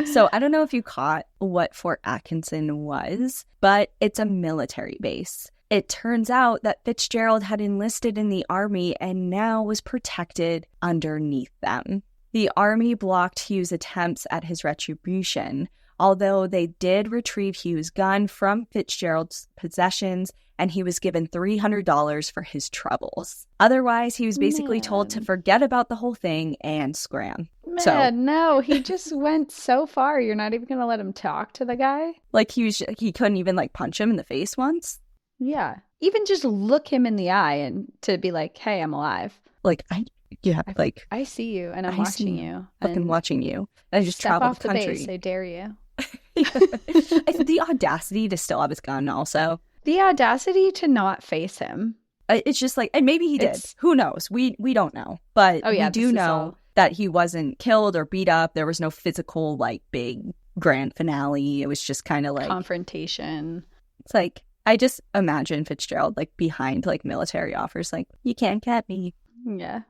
So I don't know if you caught what Fort Atkinson was, but it's a military base. It turns out that Fitzgerald had enlisted in the army and now was protected underneath them. The army blocked Hugh's attempts at his retribution, although they did retrieve Hugh's gun from Fitzgerald's possessions, and he was given $300 for his troubles. Otherwise, he was basically told to forget about the whole thing and scram. No, he just went so far. You're not even going to let him talk to the guy? Like, he couldn't even, punch him in the face once? Yeah. Even just look him in the eye and to be like, hey, I'm alive. I see you and I'm watching you. Fucking watching you. I just traveled the country. Base, I dare you. The audacity to still have his gun also. The audacity to not face him. It's just and maybe he did. Who knows? We don't know. But we do know that he wasn't killed or beat up. There was no physical, big grand finale. It was just kind of confrontation. It's I just imagine Fitzgerald behind military offers, you can't get me. Yeah,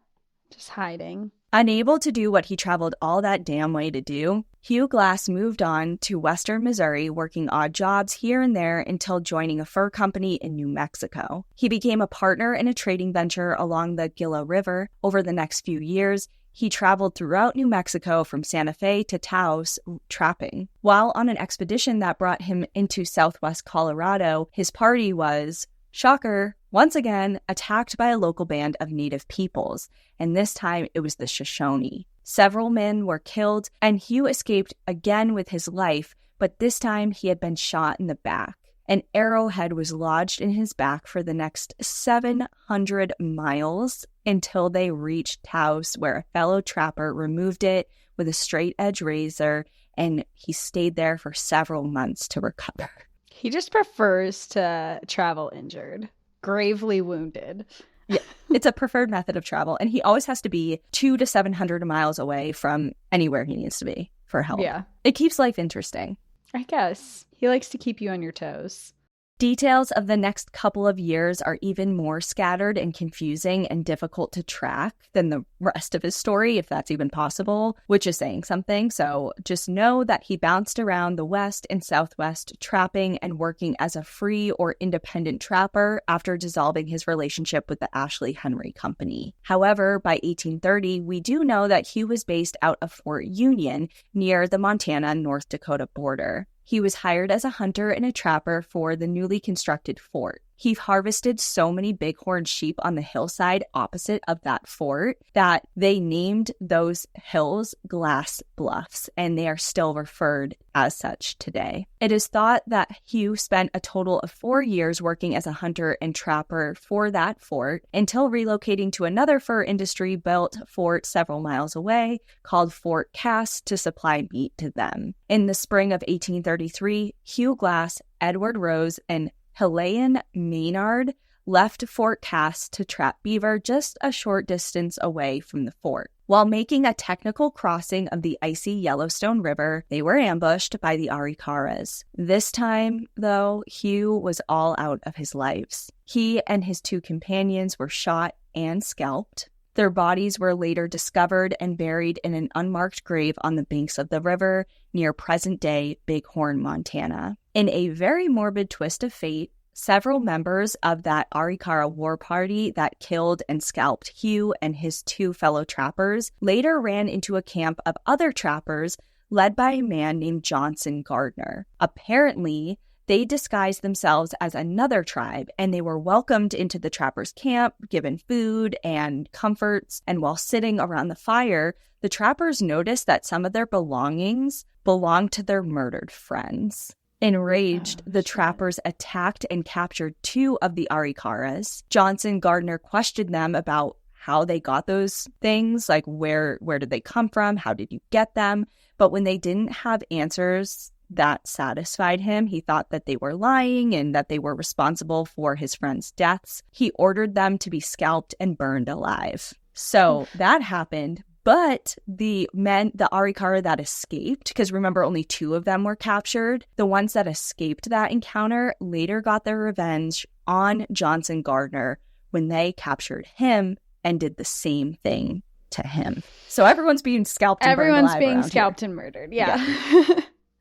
just hiding. Unable to do what he traveled all that damn way to do, Hugh Glass moved on to western Missouri, working odd jobs here and there until joining a fur company in New Mexico. He became a partner in a trading venture along the Gila River. Over the next few years, he traveled throughout New Mexico from Santa Fe to Taos trapping. While on an expedition that brought him into southwest Colorado, his party was, shocker, once again attacked by a local band of native peoples, and this time it was the Shoshone. Several men were killed, and Hugh escaped again with his life, but this time he had been shot in the back. An arrowhead was lodged in his back for the next 700 miles until they reached Taos, where a fellow trapper removed it with a straight-edge razor, and he stayed there for several months to recover. He just prefers to travel injured, gravely wounded. Yeah, it's a preferred method of travel, and he always has to be 200 to 700 miles away from anywhere he needs to be for help. Yeah. It keeps life interesting. I guess. He likes to keep you on your toes. Details of the next couple of years are even more scattered and confusing and difficult to track than the rest of his story, if that's even possible, which is saying something. So just know that he bounced around the West and Southwest trapping and working as a free or independent trapper after dissolving his relationship with the Ashley Henry Company. However, by 1830, we do know that Hugh was based out of Fort Union near the Montana-North Dakota border. He was hired as a hunter and a trapper for the newly constructed fort. He harvested so many bighorn sheep on the hillside opposite of that fort that they named those hills Glass Bluffs, and they are still referred as such today. It is thought that Hugh spent a total of 4 years working as a hunter and trapper for that fort until relocating to another fur industry built fort several miles away called Fort Cass to supply meat to them. In the spring of 1833, Hugh Glass, Edward Rose, and Helene Maynard left Fort Cass to trap beaver just a short distance away from the fort. While making a technical crossing of the icy Yellowstone River, they were ambushed by the Arikaras. This time, though, Hugh was all out of his lives. He and his 2 companions were shot and scalped. Their bodies were later discovered and buried in an unmarked grave on the banks of the river near present-day Bighorn, Montana. In a very morbid twist of fate, several members of that Arikara war party that killed and scalped Hugh and his 2 fellow trappers later ran into a camp of other trappers led by a man named Johnson Gardner. Apparently, they disguised themselves as another tribe, and they were welcomed into the trappers' camp, given food and comforts, and while sitting around the fire, the trappers noticed that some of their belongings belonged to their murdered friends. Enraged, the trappers attacked and captured 2 of the Arikaras. Johnson Gardner questioned them about how they got those things, like where did they come from, how did you get them? But when they didn't have answers that satisfied him, he thought that they were lying and that they were responsible for his friends' deaths. He ordered them to be scalped and burned alive. So that happened. But the Arikara that escaped, because remember only 2 of them were captured, the ones that escaped that encounter later got their revenge on Johnson Gardner when they captured him and did the same thing to him. So everyone's being scalped and burned alive. Everyone's being scalped and murdered, yeah.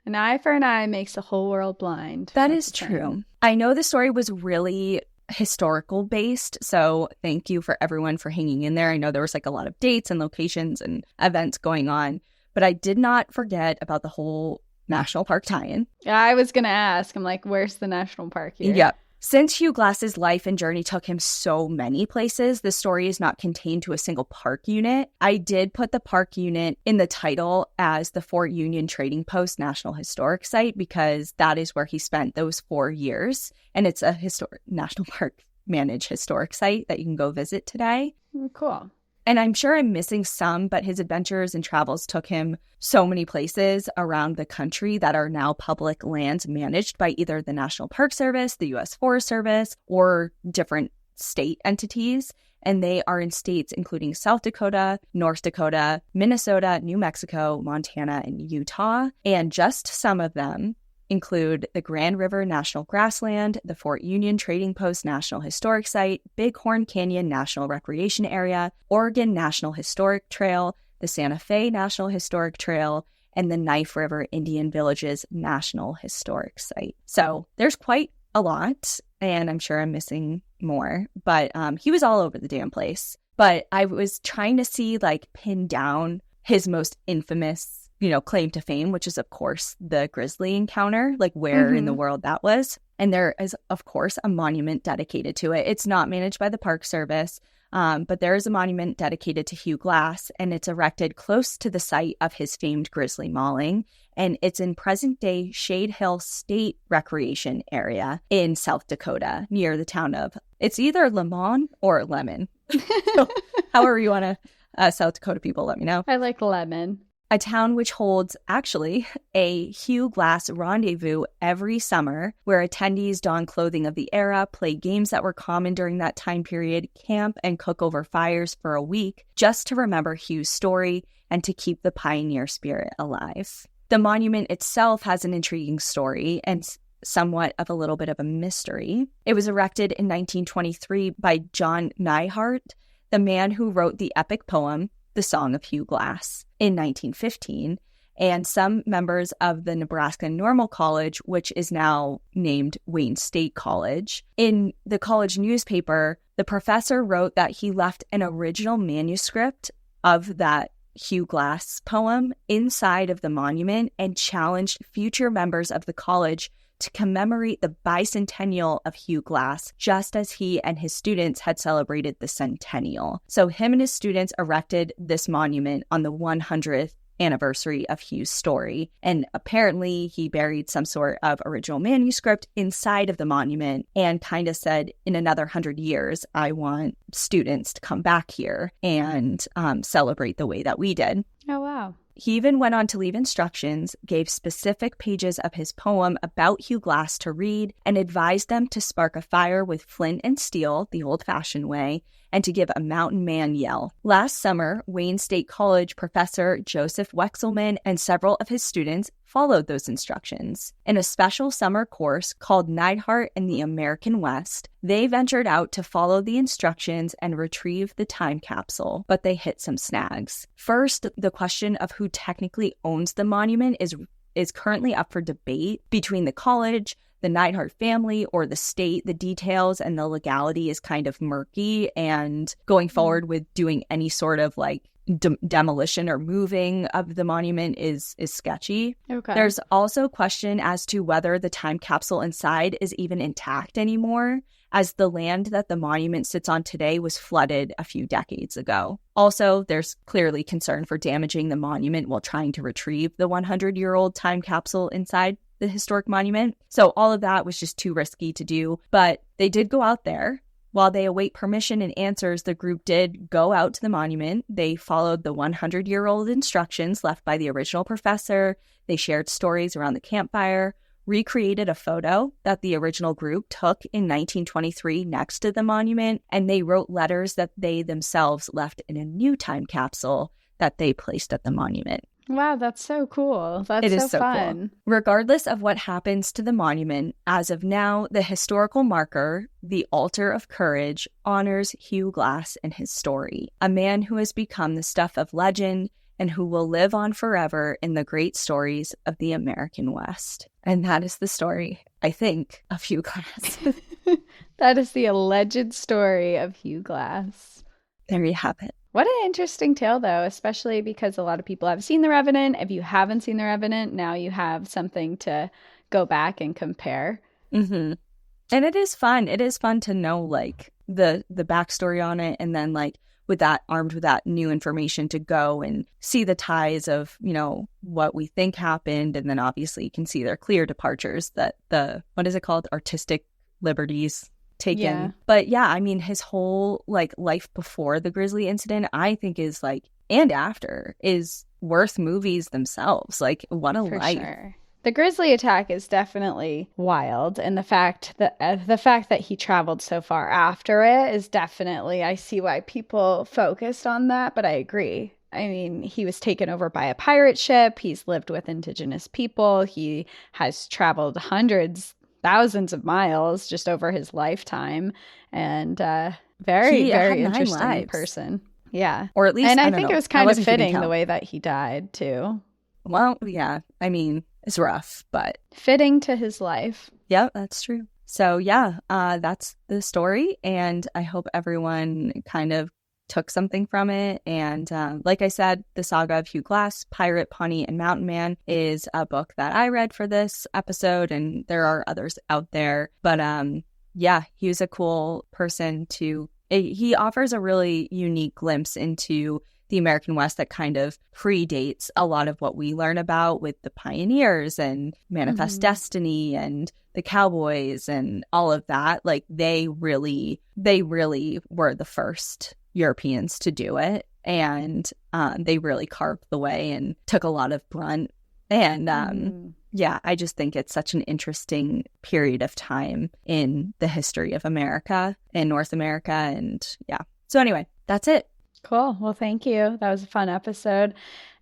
An eye for an eye makes the whole world blind. That is true. I know the story was really historical based, so thank you for everyone for hanging in there. I know there was a lot of dates and locations and events going on, but I did not forget about the whole national park tie-in. Yeah, I was gonna ask. I'm like, where's the national park here? Yep. Since Hugh Glass's life and journey took him so many places, the story is not contained to a single park unit. I did put the park unit in the title as the Fort Union Trading Post National Historic Site because that is where he spent those 4 years. And it's a National Park managed historic site that you can go visit today. Cool. And I'm sure I'm missing some, but his adventures and travels took him so many places around the country that are now public lands managed by either the National Park Service, the U.S. Forest Service, or different state entities. And they are in states including South Dakota, North Dakota, Minnesota, New Mexico, Montana, and Utah. And just some of them include the Grand River National Grassland, the Fort Union Trading Post National Historic Site, Bighorn Canyon National Recreation Area, Oregon National Historic Trail, the Santa Fe National Historic Trail, and the Knife River Indian Villages National Historic Site. So there's quite a lot, and I'm sure I'm missing more, but he was all over the damn place. But I was trying to see, like, pin down his most infamous, claim to fame, which is, of course, the grizzly encounter, like where in the world that was. And there is, of course, a monument dedicated to it. It's not managed by the Park Service, but there is a monument dedicated to Hugh Glass, and it's erected close to the site of his famed grizzly mauling. And it's in present-day Shade Hill State Recreation Area in South Dakota, near the town of, it's either Lemon or Lemon. So, however you want to, South Dakota people, let me know. I like Lemon. A town which holds, actually, a Hugh Glass rendezvous every summer where attendees don clothing of the era, play games that were common during that time period, camp and cook over fires for a week just to remember Hugh's story and to keep the pioneer spirit alive. The monument itself has an intriguing story and somewhat of a little bit of a mystery. It was erected in 1923 by John Neidhart, the man who wrote the epic poem, The Song of Hugh Glass, in 1915, and some members of the Nebraska Normal College, which is now named Wayne State College. In the college newspaper, the professor wrote that he left an original manuscript of that Hugh Glass poem inside of the monument and challenged future members of the college to commemorate the bicentennial of Hugh Glass, just as he and his students had celebrated the centennial. So him and his students erected this monument on the 100th anniversary of Hugh's story. And apparently he buried some sort of original manuscript inside of the monument and kind of said, in another 100 years, I want students to come back here and celebrate the way that we did. Oh, wow. He even went on to leave instructions, gave specific pages of his poem about Hugh Glass to read, and advised them to spark a fire with flint and steel, the old-fashioned way, and to give a mountain man yell. Last summer, Wayne State College professor Joseph Wexelman and several of his students followed those instructions. In a special summer course called Neidhart and the American West, they ventured out to follow the instructions and retrieve the time capsule, but they hit some snags. First, the question of who technically owns the monument is currently up for debate between the college, the Neidhart family, or the state. The details and the legality is kind of murky, and going forward with doing any sort of demolition or moving of the monument is sketchy. Okay. There's also question as to whether the time capsule inside is even intact anymore, as the land that the monument sits on today was flooded a few decades ago. Also, there's clearly concern for damaging the monument while trying to retrieve the 100-year-old time capsule inside the historic monument. So all of that was just too risky to do, but they did go out there. While they await permission and answers, the group did go out to the monument. They followed the 100-year-old instructions left by the original professor. They shared stories around the campfire, recreated a photo that the original group took in 1923 next to the monument, and they wrote letters that they themselves left in a new time capsule that they placed at the monument. Wow, that's so cool. That's so fun. Cool. Regardless of what happens to the monument, as of now, the historical marker, the Altar of Courage, honors Hugh Glass and his story, a man who has become the stuff of legend and who will live on forever in the great stories of the American West. And that is the story, I think, of Hugh Glass. That is the alleged story of Hugh Glass. There you have it. What an interesting tale, though, especially because a lot of people have seen The Revenant. If you haven't seen The Revenant, now you have something to go back and compare. Mm-hmm. And it is fun. It is fun to know, the backstory on it, and then, armed with that new information, to go and see the ties of, what we think happened. And then obviously you can see their clear departures, that what is it called? Artistic liberties taken. Yeah. But yeah, I mean, his whole life before the grizzly incident, I think is and after is worth movies themselves. What a For life. Sure. The grizzly attack is definitely wild, and the fact that he traveled so far after it is definitely, I see why people focused on that, but I agree. I mean, he was taken over by a pirate ship. He's lived with indigenous people. He has traveled hundreds, thousands of miles just over his lifetime. And very, very interesting person. Yeah. Or at least, and I think it was kind of fitting the way that he died, too. Well, yeah. I mean, it's rough, but fitting to his life. Yeah, that's true. So yeah, that's the story. And I hope everyone kind of took something from it. And like I said, the Saga of Hugh Glass, Pirate, Pawnee, and Mountain Man is a book that I read for this episode. And there are others out there. But yeah, he was a cool person he offers a really unique glimpse into the American West that kind of predates a lot of what we learn about with the pioneers and Manifest Destiny and the cowboys and all of that. Like they really were the first Europeans to do it. And they really carved the way and took a lot of brunt. And yeah, I just think it's such an interesting period of time in the history of America and North America. And yeah. So anyway, that's it. Cool. Well, thank you. That was a fun episode.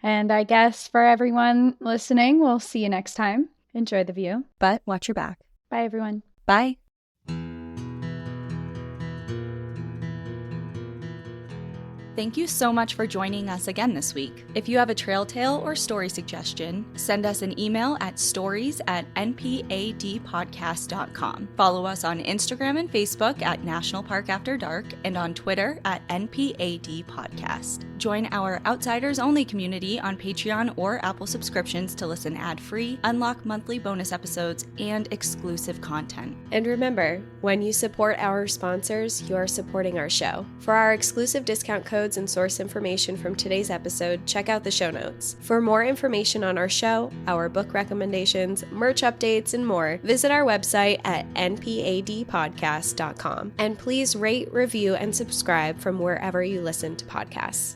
And I guess for everyone listening, we'll see you next time. Enjoy the view. But watch your back. Bye, everyone. Bye. Thank you so much for joining us again this week. If you have a trail tale or story suggestion, send us an email at stories@npadpodcast.com. Follow us on Instagram and Facebook at National Park After Dark and on Twitter at NPAD Podcast. Join our Outsiders Only community on Patreon or Apple subscriptions to listen ad-free, unlock monthly bonus episodes, and exclusive content. And remember, when you support our sponsors, you are supporting our show. For our exclusive discount codes and source information from today's episode, check out the show notes. For more information on our show, our book recommendations, merch updates, and more, visit our website at npadpodcast.com. And please rate, review, and subscribe from wherever you listen to podcasts.